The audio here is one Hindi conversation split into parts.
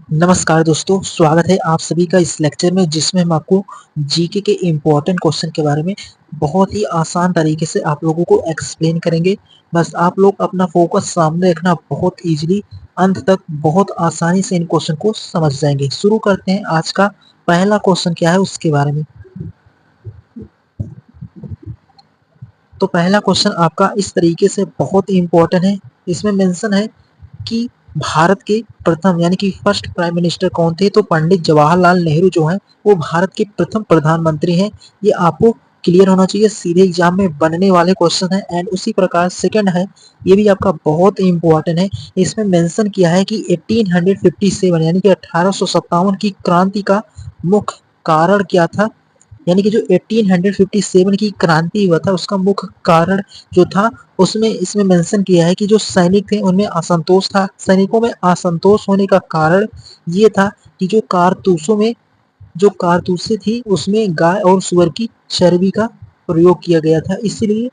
नमस्कार दोस्तों, स्वागत है आप सभी का इस लेक्चर में जिसमें हम आपको जीके के इम्पोर्टेंट क्वेश्चन के बारे में बहुत ही आसान तरीके से आप लोगों को एक्सप्लेन करेंगे। बस आप लोग अपना फोकस सामने रखना, बहुत इजीली अंत तक बहुत आसानी से इन क्वेश्चन को समझ जाएंगे। शुरू करते हैं आज का पहला क्वेश्चन क्या है उसके बारे में। तो पहला क्वेश्चन आपका इस तरीके से बहुत ही इम्पोर्टेंट है। इसमें मेंशन है कि भारत के प्रथम यानी कि फर्स्ट प्राइम मिनिस्टर कौन थे। तो पंडित जवाहरलाल नेहरू जो हैं वो भारत के प्रथम प्रधानमंत्री हैं। ये आपको क्लियर होना चाहिए, सीधे एग्जाम में बनने वाले क्वेश्चन है। एंड उसी प्रकार सेकंड है, ये भी आपका बहुत इंपॉर्टेंट है। इसमें मेंशन किया है कि 1857 यानी कि 1857 की क्रांति का मुख्य कारण क्या था। यानी कि जो 1857 की क्रांति हुआ था उसका मुख्य कारण जो था उसमें इसमें मेंशन किया है कि जो सैनिक थे उनमें असंतोष था। सैनिकों में असंतोष होने का कारण ये था कि जो कारतूसें थी उसमें गाय और सुअर की चर्बी का प्रयोग किया गया था, इसलिए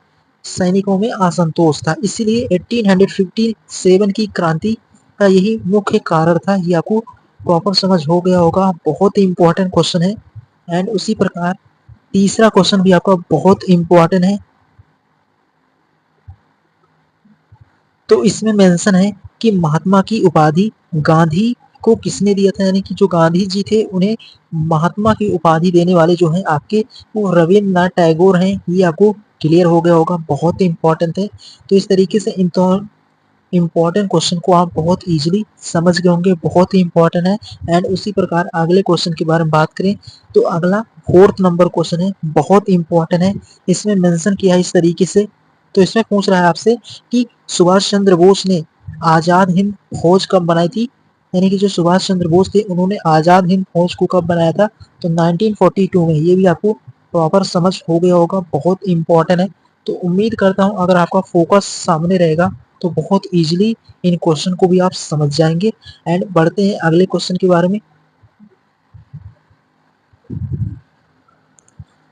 सैनिकों में असंतोष था। इसीलिए 1857 की क्रांति का यही मुख्य कारण था। ये आपको प्रॉपर समझ हो गया होगा, बहुत ही इंपॉर्टेंट क्वेश्चन है। एंड उसी प्रकार तीसरा क्वेश्चन भी आपका बहुत इंपॉर्टेंट है। तो इसमें मेंशन है कि महात्मा की उपाधि गांधी को किसने दिया था। यानी कि जो गांधी जी थे उन्हें महात्मा की उपाधि देने वाले जो हैं आपके वो रविन्द्रनाथ टैगोर हैं। ये आपको क्लियर हो गया होगा, बहुत ही इंपॉर्टेंट है। तो इस तरीके से इम्पॉर्टेंट क्वेश्चन को आप बहुत इजीली समझ गए होंगे, बहुत ही इंपॉर्टेंट है। एंड उसी प्रकार अगले क्वेश्चन के बारे में बात करें तो अगला फोर्थ नंबर क्वेश्चन है, बहुत इंपॉर्टेंट है। इसमें मेंशन किया है इस तरीके से। तो इसमें पूछ रहा है आपसे कि सुभाष चंद्र बोस ने आजाद हिंद फौज कब बनाई थी। यानी कि जो सुभाष चंद्र बोस थे उन्होंने आजाद हिंद फौज को कब बनाया था। तो 1942 में। ये भी आपको प्रॉपर समझ हो गया होगा, बहुत इंपॉर्टेंट है। तो उम्मीद करता हूँ अगर आपका फोकस सामने रहेगा तो बहुत इजीली इन क्वेश्चन को भी आप समझ जाएंगे। एंड बढ़ते हैं अगले क्वेश्चन के बारे में।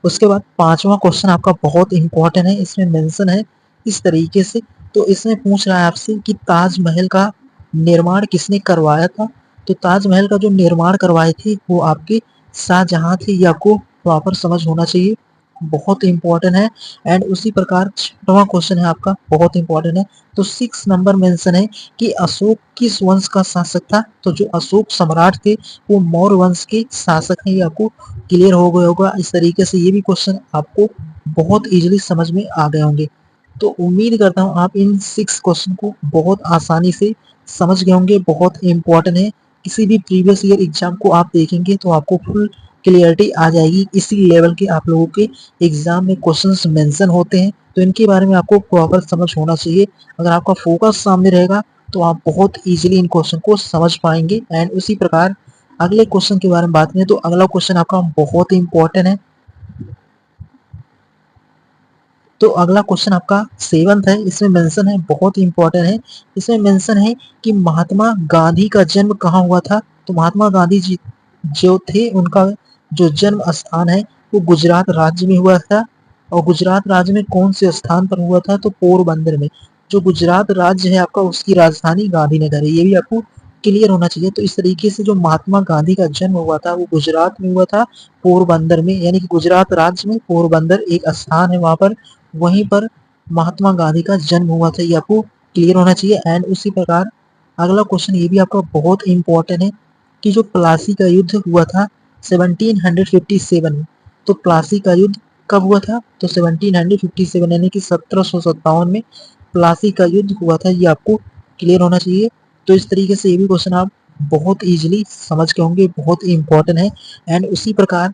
उसके बाद पांचवा क्वेश्चन आपका बहुत इंपॉर्टेंट है। इसमें मेंशन है इस तरीके से। तो इसमें पूछ रहा है आपसे कि ताजमहल का निर्माण किसने करवाया था। तो ताजमहल का जो निर्माण करवाए थे वो आपके शाहजहां थे। ये आपको प्रॉपर समझ होना चाहिए, बहुत इंपॉर्टेंट है। एंड उसी प्रकार छठवां क्वेश्चन है आपका, बहुत इंपॉर्टेंट है। तो 6 नंबर मेंशन है कि अशोक किस वंश का शासक था। तो जो अशोक सम्राट थे वो मौर्य वंश के शासक हैं। ये आपको क्लियर हो गया होगा। इस तरीके से ये भी क्वेश्चन आपको बहुत इजीली समझ में आ गए होंगे। तो उम्मीद करता हूँ आप इन 6 क्वेश्चन को बहुत आसानी से समझ गए होंगे, बहुत इंपॉर्टेंट है। किसी भी प्रीवियस ईयर एग्जाम को आप देखेंगे तो आपको फुल क्लियरिटी आ जाएगी। इसी लेवल के आप लोगों के एग्जाम में क्वेश्चंस मेंशन होते हैं, तो इनके बारे में आपको प्रॉपर समझ होना चाहिए। अगर आपका फोकस सामने रहेगा तो आप बहुत इजीली इन क्वेश्चन को समझ पाएंगे। एंड उसी प्रकार अगले क्वेश्चन के बारे में बात करें तो अगला क्वेश्चन आपका बहुत ही इंपॉर्टेंट है। तो अगला क्वेश्चन आपका 7th है। इसमें मेंशन है, बहुत ही इंपॉर्टेंट है। इसमें मेंशन है कि महात्मा गांधी का जन्म कहाँ हुआ था। तो महात्मा गांधी जी जो थे उनका जो जन्म स्थान है वो गुजरात राज्य में हुआ था। और गुजरात राज्य में कौन से स्थान पर हुआ था। तो पोरबंदर में। जो गुजरात राज्य है आपका उसकी राजधानी गांधीनगर है। ये भी आपको क्लियर होना चाहिए। तो इस तरीके से जो महात्मा गांधी का जन्म हुआ था वो गुजरात में हुआ था, पोरबंदर में। यानी कि गुजरात राज्य में पोरबंदर एक स्थान है, वहां पर वहीं पर महात्मा गांधी का जन्म हुआ था। ये आपको क्लियर होना चाहिए। एंड उसी प्रकार अगला क्वेश्चन ये भी आपका बहुत इंपॉर्टेंट है कि जो प्लासी का युद्ध हुआ था 1757 में। तो प्लासी का युद्ध कब हुआ था। तो 1757 यानी कि 1757 में प्लासी का युद्ध हुआ था। ये आपको क्लियर होना चाहिए। तो इस तरीके से ये भी क्वेश्चन आप बहुत इजीली समझ के होंगे, बहुत ही इंपॉर्टेंट है। एंड उसी प्रकार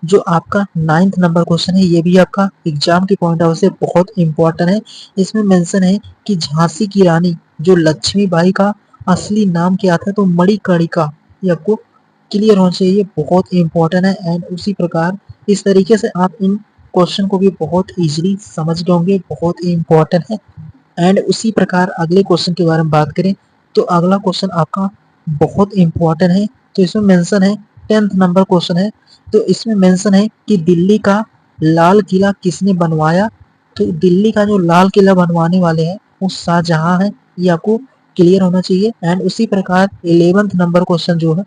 जो आपका 9th नंबर क्वेश्चन है ये भी आपका एग्जाम के पॉइंट ऑफ से बहुत इंपॉर्टेंट है। इसमें मेंशन है कि झांसी की रानी जो लक्ष्मीबाई का असली नाम क्या था। तो मणिकर्णिका। ये आपको क्लियर होना चाहिए, बहुत इंपॉर्टेंट है। एंड उसी प्रकार इस तरीके से आप इन क्वेश्चन को भी बहुत इजीली समझ गए होंगे, बहुत ही इंपॉर्टेंट है। एंड उसी प्रकार अगले क्वेश्चन के बारे में बात करें तो अगला क्वेश्चन आपका बहुत इंपॉर्टेंट है। तो इसमें मेंशन है 10th नंबर क्वेश्चन है। तो इसमें मेंशन है कि दिल्ली का लाल किला किसने बनवाया। तो दिल्ली का जो लाल किला बनवाने वाले हैं वो शाहजहां है। ये आपको क्लियर होना चाहिए। एंड उसी प्रकार 11th नंबर क्वेश्चन जो है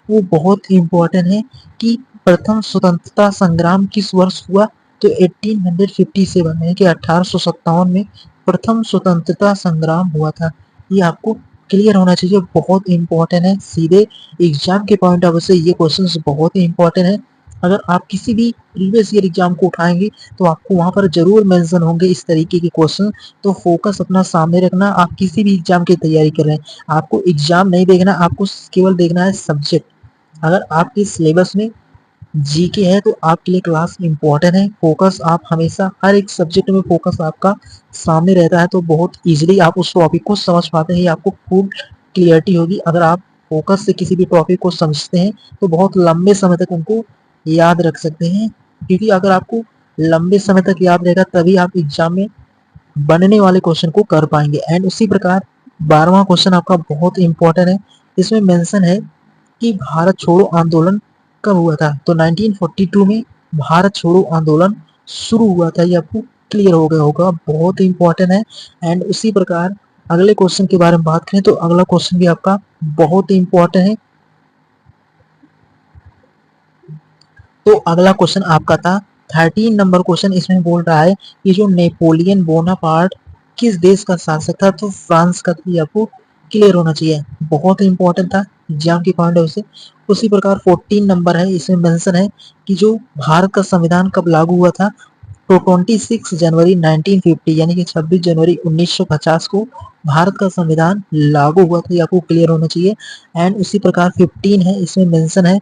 वो बहुत इंपॉर्टेंट है कि प्रथम स्वतंत्रता संग्राम किस वर्ष हुआ, तो 1857 यानी कि 1857 में प्रथम स्वतंत्रता संग्राम हुआ था। ये आपको क्लियर होना चाहिए, बहुत इंपॉर्टेंट है। सीधे एग्जाम के पॉइंट ऑफ व्यू से ये क्वेश्चंस बहुत ही इंपॉर्टेंट है। अगर आप किसी भी प्रीवियस ईयर एग्जाम को उठाएंगे तो आपको वहां पर जरूर मेंशन होंगे इस तरीके के क्वेश्चन। तो फोकस अपना सामने रखना, आप किसी भी एग्जाम की तैयारी कर रहे हैं, आपको एग्जाम नहीं देखना, आपको केवल देखना है सब्जेक्ट। अगर आपके सिलेबस में जीके है तो आपके लिए क्लास इंपॉर्टेंट है। फोकस आप हमेशा हर एक सब्जेक्ट में फोकस आपका सामने रहता है तो बहुत इजीली आप उस टॉपिक को समझ पाते हैं, आपको फुल क्लियरिटी होगी। अगर आप फोकस से किसी भी टॉपिक को समझते हैं तो बहुत लंबे समय तक उनको याद रख सकते हैं, क्योंकि अगर आपको लंबे समय तक याद रहेगा तभी आप एग्जाम में बनने वाले क्वेश्चन को कर पाएंगे। एंड उसी प्रकार 12वां क्वेश्चन आपका बहुत इंपॉर्टेंट है। इसमें मेंशन है कि भारत छोड़ो आंदोलन कब हुआ था, तो 1942 में भारत छोड़ो आंदोलन शुरू हुआ था। ये आपको क्लियर हो गया होगा, बहुत इंपॉर्टेंट है। एंड उसी प्रकार अगले क्वेश्चन के बारे में बात करें तो अगला क्वेश्चन भी आपका बहुत इंपॉर्टेंट है। तो अगला क्वेश्चन आपका था 13 नंबर क्वेश्चन। इसमें बोल रहा है कि जो नेपोलियन बोनापार्ट किस देश का शासक था, तो फ्रांस का था। आपको क्लियर होना चाहिए, बहुत इंपॉर्टेंट था एग्जाम के पॉइंट ऑफ से। उसी प्रकार 14 नंबर है, इसमें मेंशन है कि जो भारत का संविधान कब लागू हुआ था, तो 26 जनवरी 1950 यानी कि 26 जनवरी 1950 को भारत का संविधान लागू हुआ था। ये आपको क्लियर होना चाहिए। एंड उसी प्रकार 15 है, इसमें मेंशन है,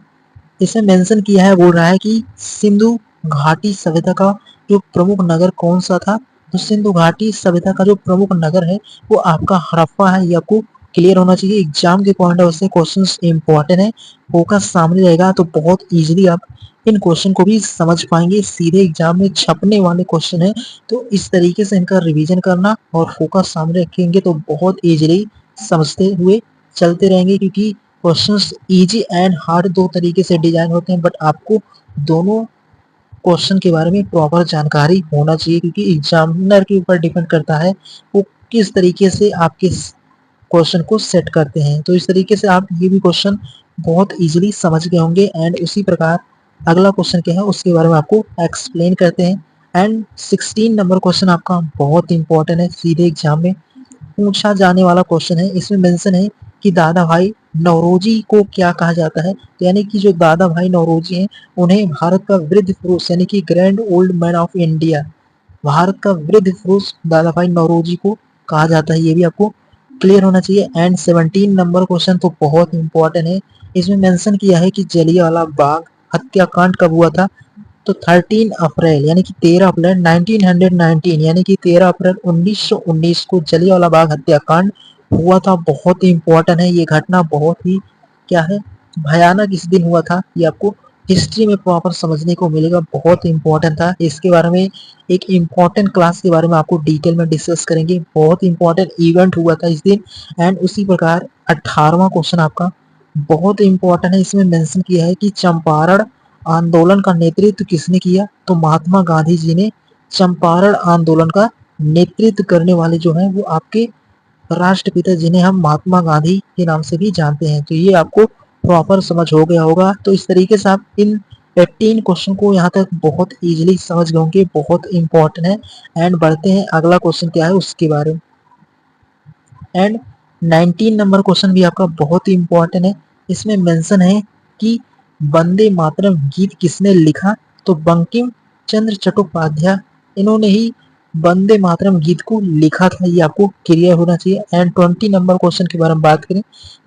इसमें मेंशन किया है, बोल रहा है कि सिंधु घाटी सभ्यता का जो प्रमुख नगर कौन सा था, तो सिंधु घाटी सभ्यता का जो प्रमुख नगर है वो आपका हड़प्पा है। ये आपको क्लियर होना चाहिए, एग्जाम के पॉइंट ऑफ से क्वेश्चंस इंपॉर्टेंट है, फोकस सामने रहेगा तो बहुत इजीली आप इन क्वेश्चन को भी समझ पाएंगे। सीधे एग्जाम में छपने वाले क्वेश्चन है, तो इस तरीके से इनका रिवीजन करना और फोकस सामने रखेंगे तो बहुत इजीली समझते हुए चलते रहेंगे, क्योंकि क्वेश्चंस इजी एंड हार्ड दो तरीके से डिजाइन होते हैं, बट आपको दोनों क्वेश्चन के बारे में प्रॉपर जानकारी होना चाहिए, क्योंकि एग्जामिनर के ऊपर डिपेंड करता है वो किस तरीके से आपके क्वेश्चन को सेट करते हैं। तो इस तरीके से आप ये भी क्वेश्चन बहुत इजीली समझ गए होंगे। एंड उसी प्रकार अगला क्वेश्चन क्या है उसके बारे में आपको एक्सप्लेन करते हैं। एंड 16 नंबर क्वेश्चन आपका बहुत इंपॉर्टेंट है, सीधे एग्जाम में पूछा जाने वाला क्वेश्चन है। इसमें मेंशन है कि दादा भाई नौरोजी को क्या कहा जाता है, तो यानी कि जो दादा भाई नौरोजी हैं उन्हें भारत का वृद्ध पुरुष यानी कि grand old man of India, Bharat का वृद्ध पुरुष दादा भाई नौरोजी को कहा जाता है। ये भी आपको क्लियर होना चाहिए। एंड 17 नंबर क्वेश्चन तो बहुत इंपॉर्टेंट है, इसमें मेंशन किया है कि जलियांवाला बाग हत्याकांड कब हुआ था, तो 13 अप्रैल यानी कि 13 अप्रैल 1919 यानी कि 13 अप्रैल 1919 को जलियांवाला बाग हत्याकांड हुआ था। बहुत ही इंपॉर्टेंट है, ये घटना बहुत ही क्या है भयानक इस दिन हुआ था। ये आपको हिस्ट्री में प्रॉपर समझने को मिलेगा, बहुत इंपॉर्टेंट था। इसके बारे में एक इम्पॉर्टेंट क्लास के बारे में आपको डिटेल में डिस्कस करेंगे, बहुत इंपॉर्टेंट इवेंट हुआ था इस दिन। एंड उसी प्रकार 18वां क्वेश्चन आपका बहुत इंपॉर्टेंट है, इसमें मेंशन किया है कि चंपारण आंदोलन का नेतृत्व किसने किया, तो महात्मा गांधी जी ने चंपारण आंदोलन का नेतृत्व करने वाले जो हैं वो आपके राष्ट्रपिता जिन्हें हम महात्मा गांधी के नाम से भी जानते हैं। तो ये आपको प्रॉपर समझ हो गया होगा। तो इस तरीके से आप इन 18 क्वेश्चन को यहाँ तक बहुत इजीली समझ गए होंगे, बहुत इंपॉर्टेंट है। एंड बढ़ते हैं अगला क्वेश्चन क्या है उसके बारे में। एंड 19 नंबर क्वेश्चन भी आपका बहुत ही इंपॉर्टेंट है, इसमें मेंशन है कि वंदे मातरम गीत किसने लिखा, तो बंकिम चंद्र चट्टोपाध्याय इन्होंने ही वंदे मातरम गीत को लिखा था। ये आपको क्लियर होना चाहिए। एंड 20 नंबर क्वेश्चन के बारे में बात करें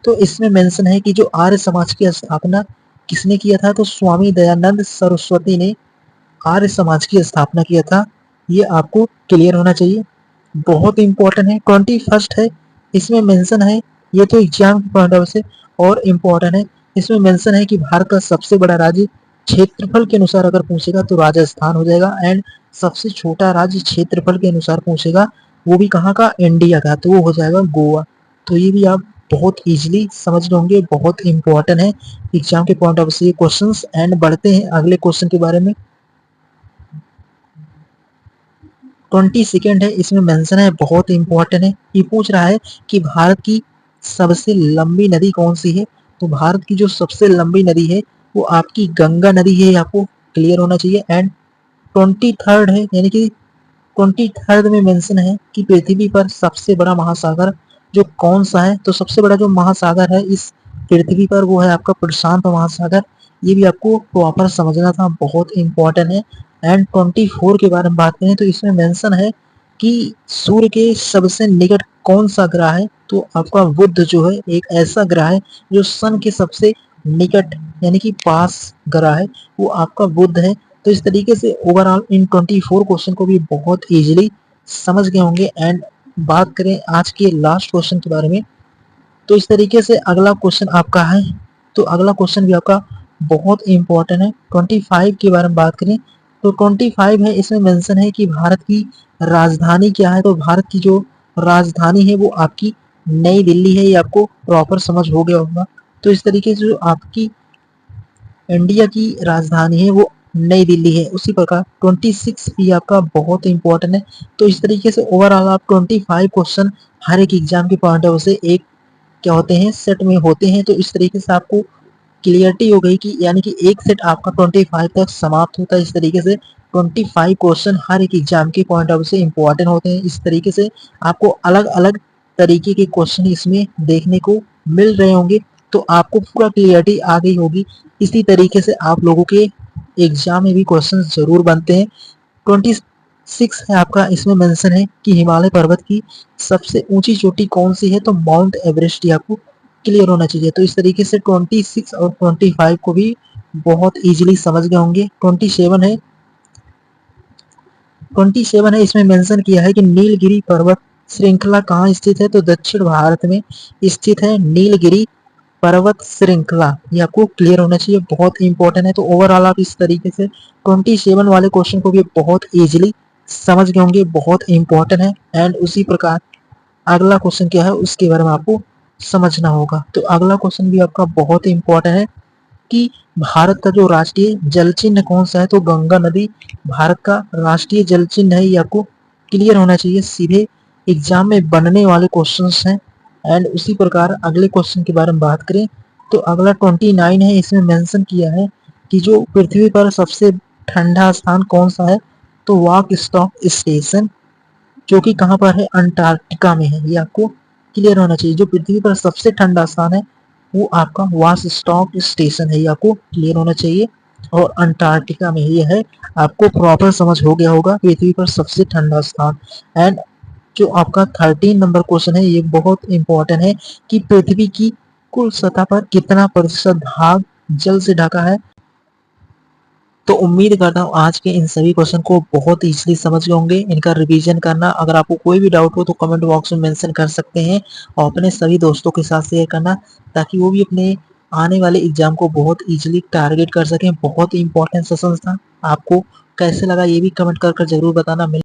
तो इसमें मेंशन है कि जो आर्य समाज की स्थापना किसने किया था, तो स्वामी दयानंद सरस्वती ने आर्य समाज की स्थापना किया था। ये आपको क्लियर होना चाहिए, बहुत इंपॉर्टेंट है। 21 है, इसमें मेंशन है, ये तो एग्जाम के पॉइंट ऑफ से और इम्पोर्टेंट है। इसमें मेंशन है कि भारत का सबसे बड़ा राज्य क्षेत्रफल के अनुसार अगर पूछेगा तो राजस्थान हो जाएगा। एंड सबसे छोटा राज्य क्षेत्रफल के अनुसार पूछेगा वो भी कहाँ का, इंडिया का, तो वो हो जाएगा गोवा। तो ये भी आप बहुत इजीली समझ लोगे, बहुत इंपॉर्टेंट है एग्जाम के पॉइंट ऑफ से ये क्वेश्चंस। एंड बढ़ते हैं अगले क्वेश्चन के बारे में। 22 है, इसमें मेंशन है, बहुत इंपॉर्टेंट है। ये पूछ रहा है कि भारत की सबसे लंबी नदी कौन सी है। तो भारत की जो सबसे लंबी नदी है वो आपकी गंगा नदी है, आपको क्लियर होना चाहिए। एंड 23 है, यानी कि 23 में मेंशन है कि पृथ्वी पर सबसे बड़ा महासागर जो कौन सा है। तो सबसे बड़ा जो महासागर है इस पृथ्वी पर वो है आपका प्रशांत महासागर। ये भी आपको प्रॉपर समझना था, बहुत इंपॉर्टेंट है। एंड 24 के बारे में बात करें तो इसमें मेंशन है कि सूर्य के सबसे निकट कौन सा ग्रह है। तो आपका बुध जो है एक ऐसा ग्रह है जो सन के सबसे निकट यानी कि पास ग्रह है, वो आपका बुध है। तो इस तरीके से ओवरऑल इन 24 क्वेश्चन को भी बहुत इजीली समझ गए होंगे। एंड बात करें आज के लास्ट क्वेश्चन के बारे में, तो इस तरीके से अगला क्वेश्चन आपका है। तो अगला क्वेश्चन भी आपका बहुत इंपॉर्टेंट है। 25 के बारे में बात करें तो 25 है, इसमें मेंशन है कि भारत की राजधानी क्या है। तो भारत की जो राजधानी है वो आपकी नई दिल्ली है, ये आपको प्रॉपर समझ हो गया होगा। तो इस तरीके से जो आपकी इंडिया की राजधानी है वो नई दिल्ली है। उसी प्रकार 26 भी आपका बहुत इंपॉर्टेंट है। तो इस तरीके से ओवरऑल आप 25 क्वेश्चन हर एक एग्जाम के पॉइंट ऑफ से एक क्या होते हैं सेट में होते हैं। तो इस तरीके से आपको क्लियरिटी हो गई कि यानी कि एक सेट आपका 25 तक समाप्त होता है। इस तरीके से 25 क्वेश्चन हर एक एग्जाम के पॉइंट ऑफ से इंपॉर्टेंट होते हैं। इस तरीके से आपको अलग अलग तरीके के क्वेश्चन इसमें देखने को मिल रहे होंगे, तो आपको पूरा क्लियरिटी आ गई होगी। इसी तरीके से आप लोगों के एग्जाम में भी क्वेश्चन जरूर बनते हैं। 26 है आपका, इसमें मेंशन है कि हिमालय पर्वत की सबसे ऊंची चोटी कौन सी है। तो माउंट एवरेस्ट ही आपको क्लियर होना चाहिए। तो इस तरीके से 26 और 25 को भी बहुत इजीली समझ गए होंगे। 27 है, इसमें मेंशन किया है कि नीलगिरी पर्वत श्रृंखला कहाँ स्थित है। तो दक्षिण भारत में स्थित है नीलगिरी पर्वत श्रृंखला, ये आपको क्लियर होना चाहिए, बहुत इंपॉर्टेंट है। तो ओवरऑल आप इस तरीके से 27 वाले क्वेश्चन को भी बहुत इजीली समझ गए होंगे, बहुत इंपॉर्टेंट है। एंड उसी प्रकार अगला क्वेश्चन क्या है उसके बारे में आपको समझना होगा। तो अगला क्वेश्चन भी आपका बहुत इंपॉर्टेंट है कि भारत का जो राष्ट्रीय जल चिन्ह कौन सा है। तो गंगा नदी भारत का राष्ट्रीय जल चिन्ह है, ये आपको क्लियर होना चाहिए। सीधे एग्जाम में बनने वाले क्वेश्चंस हैं। एंड उसी प्रकार अगले क्वेश्चन के बारे में बात करें तो अगला 29 है, इसमें मेंशन किया है कि जो पृथ्वी पर सबसे ठंडा स्थान कौन सा है। तो वॉक स्टॉक स्टेशन जो कि कहाँ पर है अंटार्कटिका में है, ये आपको क्लियर होना चाहिए। जो पृथ्वी पर सबसे ठंडा स्थान है वो आपका वासस्टॉक स्टेशन है, ये आपको क्लियर होना चाहिए और अंटार्कटिका में ये है। आपको प्रॉपर समझ हो गया होगा पृथ्वी पर सबसे ठंडा स्थान। एंड जो आपका 13 नंबर क्वेश्चन है ये बहुत इंपॉर्टेंट है कि पृथ्वी की कुल सतह पर कितना प्रतिशत भाग जल से ढका है। तो उम्मीद करता हूँ आज के इन सभी क्वेश्चन को बहुत इजीली समझ गए होंगे। इनका रिवीजन करना, अगर आपको कोई भी डाउट हो तो कमेंट बॉक्स में मेंशन कर सकते हैं और अपने सभी दोस्तों के साथ शेयर करना ताकि वो भी अपने आने वाले एग्जाम को बहुत इजीली टारगेट कर सकें। बहुत ही इंपॉर्टेंट सेशन था। आपको कैसे लगा ये भी कमेंट कर जरूर बताना।